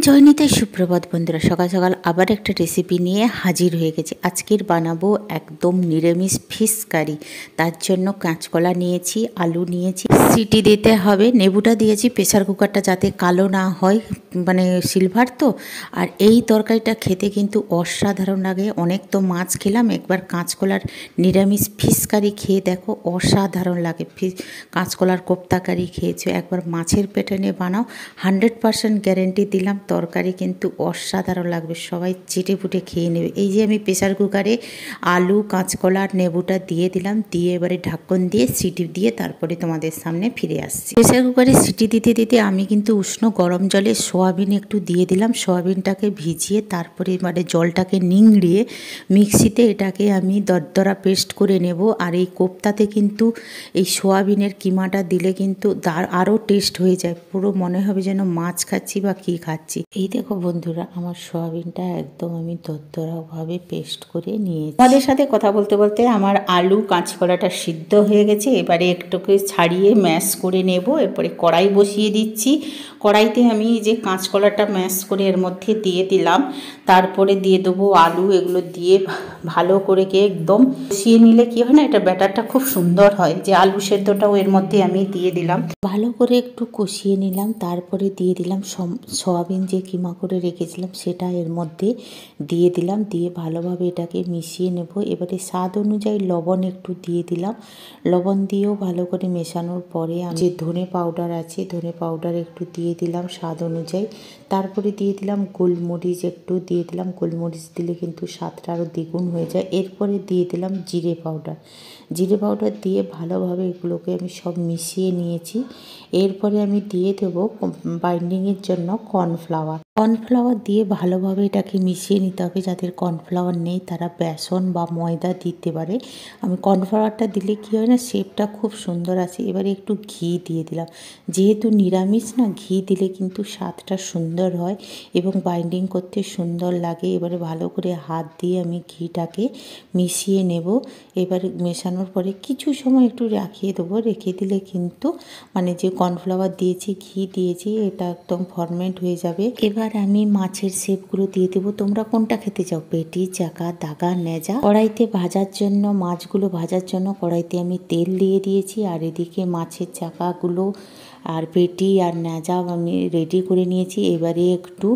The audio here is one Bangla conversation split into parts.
জয়নিতে সুপ্রভাত বন্ধুরা, সকাল সকাল আবার একটা রেসিপি নিয়ে হাজির হয়ে গেছে। আজকের বানাবো একদম নিরামিষ ফিশ কারি। তার জন্য কাঁচকলা নিয়েছি, আলু নিয়েছি, সিটি দিতে হবে, নেবুটা দিয়েছি প্রেসার কুকারটা যাতে কালো না হয়, মানে সিলভার তো। আর এই তরকারিটা খেতে কিন্তু অসাধারণ লাগে। অনেক তো মাছ খেলাম, একবার কাঁচকলার নিরামিষ ফিশ কারি খেয়ে দেখো, অসাধারণ লাগে। কাঁচকলার কোপ্তা কারি খেয়েছো, একবার মাছের প্যাটার্নে বানাও, 100% গ্যারেন্টি দিলাম তরকারি কিন্তু অসাধারণ লাগবে। সবাই চেটেপুটে খেয়ে নেবে। এই যে আমি প্রেসার কুকারে আলু, কাঁচকলা আর নেবুটা দিয়ে দিলাম, দিয়ে এবারে ঢাকন দিয়ে সিটি দিয়ে তারপরে তোমাদের সামনে ফিরে আসছি। প্রেসার কুকারে সিটি দিতে দিতে আমি কিন্তু উষ্ণ গরম জলে সোয়াবিন একটু দিয়ে দিলাম। সোয়াবিনটাকে ভিজিয়ে তারপরে এবারে জলটাকে নিংড়িয়ে মিক্সিতে এটাকে আমি দরদরা পেস্ট করে নেব। আর এই কোপ্তাতে কিন্তু এই সোয়াবিনের কিমাটা দিলে কিন্তু আরও টেস্ট হয়ে যায়, পুরো মনে হবে যেন মাছ খাচ্ছি বা কী খাচ্ছি। এই দেখো বন্ধুরা, আমার সোয়াবিনটা একদম আমি দরদরাভাবে পেস্ট করে নিয়েছি। আমাদের সাথে কথা বলতে বলতে আমার আলু কাঁচকলাটা সিদ্ধ হয়ে গেছে। এবারে একটুকে ছাড়িয়ে ম্যাশ করে নেব। এরপরে কড়াই বসিয়ে দিচ্ছি। কড়াইতে আমি যে কাঁচকলাটা ম্যাশ করে এর মধ্যে দিয়ে দিলাম, তারপরে দিয়ে দেবো আলু। এগুলো দিয়ে ভালো করে একদম কষিয়ে নিলে কি হয় না, এটা ব্যাটারটা খুব সুন্দর হয়। যে আলু সেদ্ধটাও এর মধ্যে আমি দিয়ে দিলাম, ভালো করে একটু কষিয়ে নিলাম। তারপরে দিয়ে দিলাম সয়াবিন যে কিমা করে রেখেছিলাম সেটা এর মধ্যে দিয়ে দিলাম, দিয়ে ভালোভাবে এটাকে মিশিয়ে নেব। এবারে স্বাদ অনুযায়ী লবণ একটু দিয়ে দিলাম। লবণ দিয়েও ভালো করে মেশানোর পরে আমি যে ধনে পাউডার আছে, ধনে পাউডার একটু দিয়ে দিলাম স্বাদ অনুযায়ী। তারপরে দিয়ে দিলাম গোলমরিচ, একটু দিয়ে দিলাম। গোলমরিচ দিলে কিন্তু স্বাদটা আরও দ্বিগুণ হয়ে যায়। এরপরে দিয়ে দিলাম জিরে পাউডার। জিরে পাউডার দিয়ে ভালোভাবে এগুলোকে আমি সব মিশিয়ে নিয়েছি। এরপরে আমি দিয়ে দেবো বাইন্ডিংয়ের জন্য কর্নফ্লাওয়ার। কর্নফ্লাওয়ার দিয়ে ভালোভাবে এটাকে মিশিয়ে নিতে হবে। যাদের কর্নফ্লাওয়ার নেই তারা বেসন বা ময়দা দিতে পারে। আমি কর্নফ্লাওয়ারটা দিলে কী হয় না, শেপটা খুব সুন্দর আসে। এবারে একটু ঘি দিয়ে দিলাম, যেহেতু নিরামিষ না, ঘি দিলে কিন্তু স্বাদটা সুন্দর হয় এবং বাইন্ডিং করতে সুন্দর লাগে। এবারে ভালো করে হাত দিয়ে আমি ঘিটাকে মিশিয়ে নেব। এবারে মেশানোর পরে কিছু সময় একটু রাখিয়ে দেবো। রেখে দিলে কিন্তু মানে যে কর্নফ্লাওয়ার দিয়েছি, ঘি দিয়েছি, এটা একদম ফরমেন্ট হয়ে যাবে। এবার আমি মাছের শেপগুলো দিয়ে দেবো। তোমরা কোনটা খেতে চাও, পেটি, চাকা, দাগা, নেজা? কড়াইতে ভাজার জন্য, মাছগুলো ভাজার জন্য কড়াইতে আমি তেল দিয়ে দিয়েছি। আর এদিকে মাছের চাকাগুলো আর পেটি আর নেজা আমি রেডি করে নিয়েছি। এবারে একটু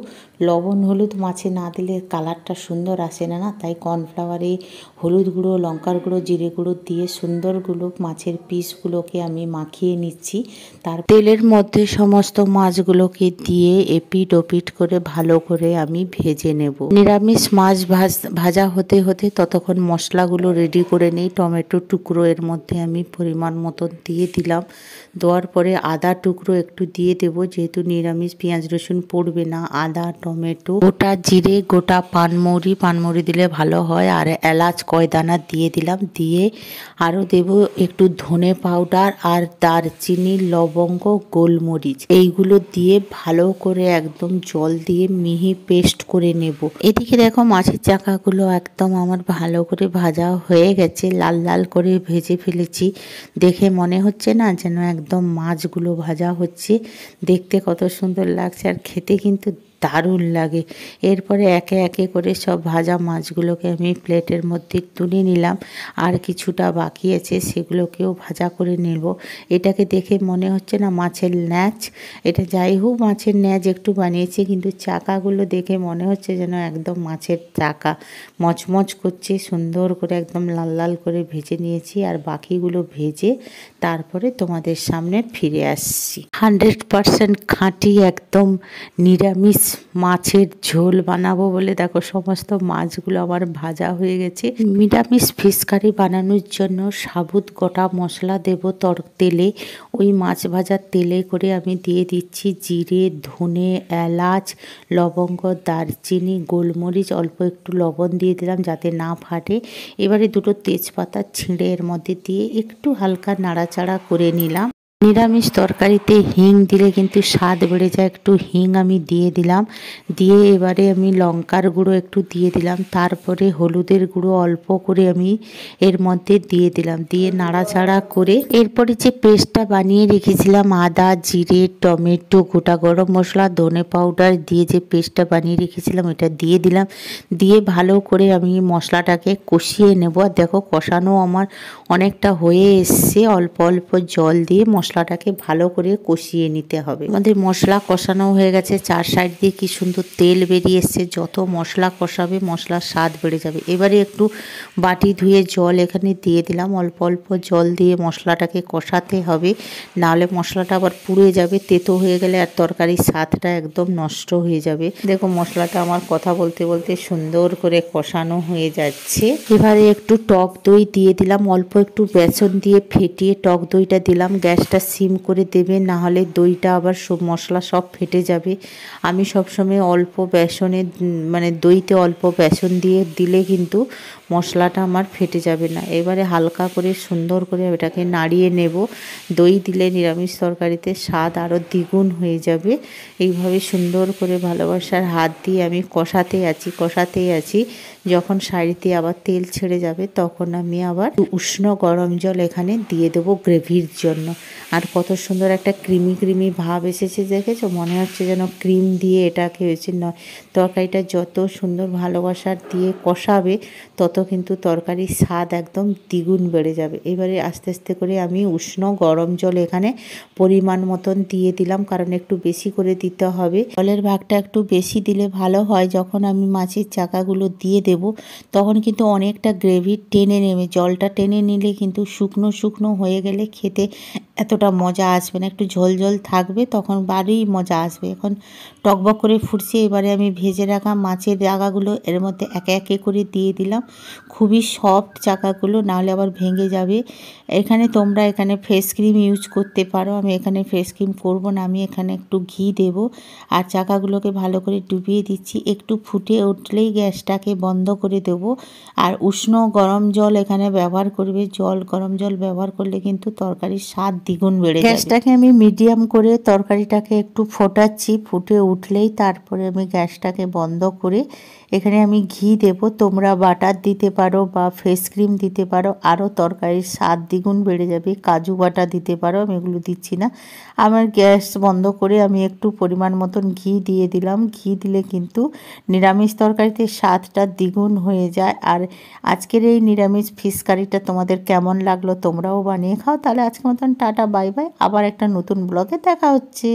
লবণ হলুদ মাছে না দিলে কালারটা সুন্দর আসে না, তাই কর্নফ্লাওয়ারে হলুদ গুঁড়ো, লঙ্কার গুঁড়ো, জিরে গুঁড়ো দিয়ে সুন্দরগুলো মাছের পিসগুলোকে আমি মাখিয়ে নিচ্ছি। তার তেলের মধ্যে সমস্ত মাছগুলোকে দিয়ে এপিট ওপিট করে ভালো করে আমি ভেজে নেব। নিরামিষ মাছ ভাজা হতে হতে ততক্ষণ মশলাগুলো রেডি করে নিই। টমেটো টুকরো এর মধ্যে আমি পরিমাণ মতন দিয়ে দিলাম। দেওয়ার পরে আদা টুকরো একটু দিয়ে দেবো, যেহেতু নিরামিষ পেঁয়াজ রসুন পড়বে না। আদা, টমেটো, গোটা জিরে, গোটা পানমৌরি দিলে ভালো হয়। আর এলাচ কয়দানা দিয়ে দিলাম। দিয়ে আরও দেবো একটু ধনে পাউডার আর দারচিনি, লবঙ্গ, গোলমরিচ, এইগুলো দিয়ে ভালো করে একদম জল দিয়ে মিহি পেস্ট করে নেব। এদিকে দেখো মাছের চাকাগুলো একদম আমার ভালো করে ভাজা হয়ে গেছে, লাল লাল করে ভেজে ফেলেছি। দেখে মনে হচ্ছে না যেন একদম মাছগুলো ভাজা হচ্ছে। দেখতে কত সুন্দর লাগছে আর খেতে কিন্তু দারুণ লাগে। এরপরে একে একে করে সব ভাজা মাছগুলোকে আমি প্লেটের মধ্যে তুলে নিলাম। আর কিছুটা বাকি আছে, সেগুলোকেও ভাজা করে নেব। এটাকে দেখে মনে হচ্ছে না মাছের ন্যাজ, এটা যাই হোক মাছের ন্যাজ একটু বানিয়েছি, কিন্তু চাকাগুলো দেখে মনে হচ্ছে যেন একদম মাছের চাকা, মচমচ করছে। সুন্দর করে একদম লাল লাল করে ভেজে নিয়েছি। আর বাকিগুলো ভেজে তারপরে তোমাদের সামনে ফিরে আসছি। 100% খাঁটি একদম নিরামিষ মাছের ঝোল বানাবো বলে দেখো সমস্ত মাছগুলো আমার ভাজা হয়ে গেছে। নিরামিষ ফিশ কারি বানানোর জন্য সাবুত গোটা মশলা দেব তেলে। ওই মাছ ভাজার তেলে করে আমি দিয়ে দিচ্ছি জিরে, ধনে, এলাচ, লবঙ্গ, দারচিনি, গোলমরিচ, অল্প একটু লবণ দিয়ে দিলাম যাতে না ফাটে। এবারে দুটো তেজপাতা ছিঁড়ে এর মধ্যে দিয়ে একটু হালকা নাড়াচাড়া করে নিলাম। নিরামিষ তরকারিতে হিং দিলে কিন্তু স্বাদ বেড়ে যায়। একটু হিং আমি দিয়ে দিলাম, দিয়ে এবারে আমি লঙ্কার গুঁড়ো একটু দিয়ে দিলাম, তারপরে হলুদের গুঁড়ো অল্প করে আমি এর মধ্যে দিয়ে দিলাম, দিয়ে নাড়াচাড়া করে এরপরে যে পেস্টটা বানিয়ে রেখেছিলাম আদা, জিরে, টমেটো, গোটা গরম মশলা, ধনে পাউডার দিয়ে যে পেস্টটা বানিয়ে রেখেছিলাম এটা দিয়ে দিলাম, দিয়ে ভালো করে আমি মশলাটাকে কষিয়ে নেব। আর দেখো কষানো আমার অনেকটা হয়ে এসছে, অল্প অল্প জল দিয়ে মশলাটাকে ভালো করে কষিয়ে নিতে হবে। আমাদের মশলা কষানো হয়ে গেছে, চার সাইড দিয়ে কি সুন্দর তেল বেরিয়ে এসছে। যত মশলা কষাবে মশলার স্বাদ বেড়ে যাবে। এবারে একটু বাটি ধুয়ে জল এখানে দিয়ে দিলাম, অল্প অল্প জল দিয়ে মশলাটাকে কষাতে হবে, নাহলে মশলাটা আবার পুড়ে যাবে, তেতো হয়ে গেলে আর তরকারির স্বাদটা একদম নষ্ট হয়ে যাবে। দেখো মশলাটা আমার কথা বলতে বলতে সুন্দর করে কষানো হয়ে যাচ্ছে। এবারে একটু টক দই দিয়ে দিলাম, অল্প একটু বেসন দিয়ে ফেটিয়ে টক দইটা দিলাম। গ্যাসটা সিম করে দেবে, না হলে দইটা আবার সব মশলা সব ফেটে যাবে। আমি সবসময় অল্প বেসনে মানে দইতে অল্প বেসন দিয়ে দিলে কিন্তু মশলাটা আমার ফেটে যাবে না। এবারে হালকা করে সুন্দর করে এটাকে নাড়িয়ে নেব। দই দিলে নিরামিষ তরকারিতে স্বাদ আরও দ্বিগুণ হয়ে যাবে। এইভাবে সুন্দর করে ভালোবাসার হাত দিয়ে আমি কষাতেই আছি। যখন শাড়িতে আবার তেল ছেড়ে যাবে তখন আমি আবার উষ্ণ গরম জল এখানে দিয়ে দেবো গ্রেভির জন্য। আর কত সুন্দর একটা ক্রিমি ভাব এসেছে, দেখেছো? মনে হচ্ছে যেন ক্রিম দিয়ে এটাকে হয়েছে। নয়, তরকারিটা যত সুন্দর ভালোবাসার দিয়ে কষাবে তত কিন্তু তরকারির স্বাদ একদম দ্বিগুণ বেড়ে যাবে। এবারে আস্তে আস্তে করে আমি উষ্ণ গরম জল এখানে পরিমাণ মতন দিয়ে দিলাম, কারণ একটু বেশি করে দিতে হবে। জলের ভাগটা একটু বেশি দিলে ভালো হয়। যখন আমি মাছের চাকাগুলো দিয়ে দেব তখন কিন্তু অনেকটা গ্রেভি টেনে নেবে। জলটা টেনে নিলে কিন্তু শুকনো শুকনো হয়ে গেলে খেতে এতটা মজা আসবে না, একটু ঝোল ঝোল থাকবে, তখন বাড়িই মজা আসবে। এখন টকবক করে ফুটছে, এবারে আমি ভেজে রাখা মাছের চাকাগুলো এর মধ্যে একে একে করে দিয়ে দিলাম। খুবই সফট চাকাগুলো, নাহলে আবার ভেঙে যাবে। তোমরা ফেস ক্রিম ইউজ করতে পারো, আমি এখানে ফেস ক্রিম করবো না, আমি এখানে একটু ঘি দেব। আর চাকাগুলোকে ভালো করে ডুবিয়ে দিচ্ছি, একটু ফুটে উঠলেই গ্যাসটাকে বন্ধ করে দেব। আর উষ্ণ গরম জল এখানে ব্যবহার করবে। গরম জল ব্যবহার করলে কিন্তু তরকারির স্বাদ দ্বিগুণ বেড়ে যাবে। গ্যাসটাকে আমি মিডিয়াম করে তরকারিটাকে একটু ফোটাচ্ছি, ফুটে উঠলেই তারপরে আমি গ্যাসটাকে বন্ধ করে এখানে আমি ঘি দেব। তোমরা বাটার দিতে পারো বা ফেস ক্রিম দিতে পারো, আরও তরকারির স্বাদ দ্বিগুণ বেড়ে যাবে। কাজু বাটা দিতে পারো, আমি এগুলো দিচ্ছি না। আমার গ্যাস বন্ধ করে আমি একটু পরিমাণ মতন ঘি দিয়ে দিলাম। ঘি দিলে কিন্তু নিরামিষ তরকারিতে স্বাদটা দ্বিগুণ হয়ে যায়। আর আজকের এই নিরামিষ ফিশ কারিটা তোমাদের কেমন লাগলো তোমরাও বানিয়ে খাও। তাহলে আজকের মতন টাটা, বাই বাই। আবার একটা নতুন ব্লগে দেখা হচ্ছে।